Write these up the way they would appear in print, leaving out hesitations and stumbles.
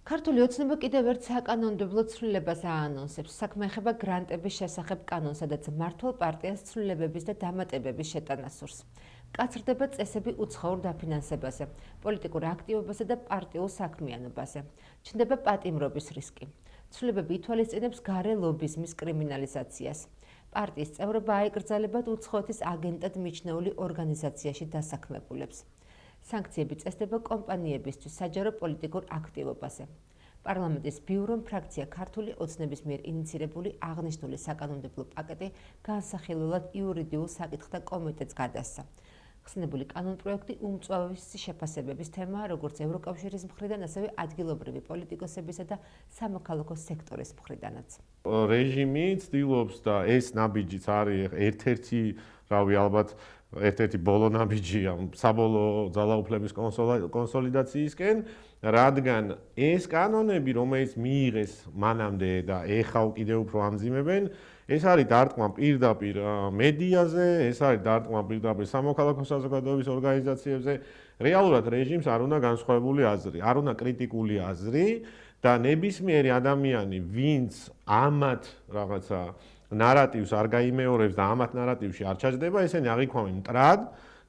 ქართული ოცნება კიდევ ერთ საკანონმდებლო ცვლილებას აანონსებს. საქმე ეხება გრანტების შესახებ კანონს, სადაც მმართველ პარტიას ცვლილებების და დამატებების შეტანა სურს. კაცრდება წესები უცხოურ დაფინანსებაზე, პოლიტიკურ აქტივობაზე და პარტიულ საქმიანობაზე. ჩნდება პატიმრობის რისკი. ცვლილებები ითვალისწინებს გარე ლობიზმის კრიმინალიზაციას. პარტიის წევრობა აიკრძალებათ უცხოეთის აგენტად მიჩნეული ორგანიზაციაში დასაქმებულებს. სანქციები წესდება კომპანიებისთვის საჯარო პოლიტიკურ აქტივობაზე. პარლამენტის ბიურომ ფრაქცია ქართული ოცნების მიერ ინიცირებული აღნიშნული საკანონმდებლო პაკეტი განსახილველად იურიდიულ საკითხთა კომიტეტს გადასცა. ხსნებული კანონპროექტი უმწვავესი შეფასებების თემაა როგორც ევროკავშირის მხრიდან, ასევე ადგილობრივი პოლიტიკოსებისა და სამოქალაქო სექტორის მხრიდანაც. რეჟიმი ცდილობს და ეს ნაბიჯიც არის ერთ-ერთი, ალბათ ერთ-ერთი ბოლო ნაბიჯია საბოლოო ძალაუფლების კონსოლიდაციისკენ, რადგან ეს კანონები, რომელიც მიიღეს მანამდე და ეხლა კიდევ უფრო ამძიმებენ, ეს არის დარტყმა პირდაპირ მედიაზე, ეს არის დარტყმა პირდაპირ სამოქალაქო საზოგადოების ორგანიზაციებზე. რეალურად რეჟიმს არ უნდა განსხვავებული აზრი, არ უნდა კრიტიკული აზრი და ნებისმიერი ადამიანი, ვინც ამათ რაღაცა ნარატივს არ გაიმეორებს და ამათ ნარატივში არ ჩაჯდება, ესენი აღიქვამენ მტრად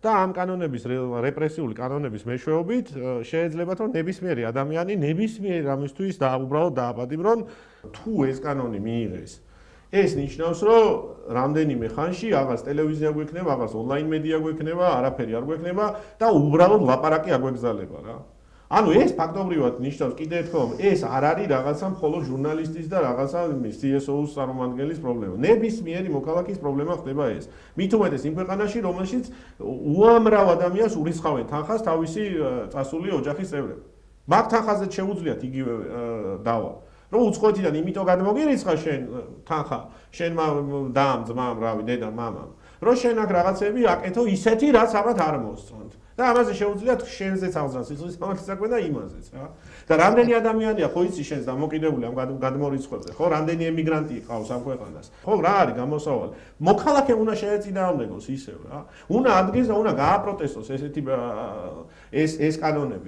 და ამ კანონების რეპრესიული კანონების მეშვეობით შეიძლება რომ ნებისმიერი ადამიანი ნებისმიერ რამისთვის უბრალოდ დააპატიმრონ, თუ ეს კანონი მიიღეს. ეს ნიშნავს, რომ რამდენიმე ხანში აღარც ტელევიზია გვექნება, აღარც ონლაინ მედია გვექნება, არაფერი არ გვექნება და უბრალოდ ლაპარაკი არ გვეგზალება რა. ანუ ეს ფაქტობრივად ნიშნავს კიდევ ერთხელ, ეს არ არის რაღაცა მხოლოდ ჟურნალისტის და რაღაცა CSO-ს წარმომადგენლის პრობლემა. ნებისმიერი მოქალაქის პრობლემა ხდება ეს. მით უმეტეს იმ ქვეყანაში, რომელშიც უამრავ ადამიანს ურისხავენ თანხას თავისი წასული ოჯახის წევრები. მაგ თანხაზეც შეუძლიათ იგივე დავა. რომ უცხოეთიდან იმიტომ გადმოგირიცხა შენ თანხა, შენმა დამ, ძმამ, დედამ, მამამ, რომ შენ აქ რაღაცები აკეთო ისეთი, რაც ამათ არ მოსწონთ. და ამაზე შეუძლიათ შენზეც აღზრდას სიცოცხლის სამართლისაკვე და იმაზეც რა. და რამდენი ადამიანია ხო იცი შენს დამოკიდებული ამ გადმორიცხვებზე, ხო, რამდენი ემიგრანტი ყავს ამ ქვეყანას. ხო, რა არის გამოსავალი? მოქალაქემ უნდა შეეწინააღმდეგოს ისევ რა. უნდა ადგეს და უნდა გააპროტესტოს ესეთი ეს კანონები.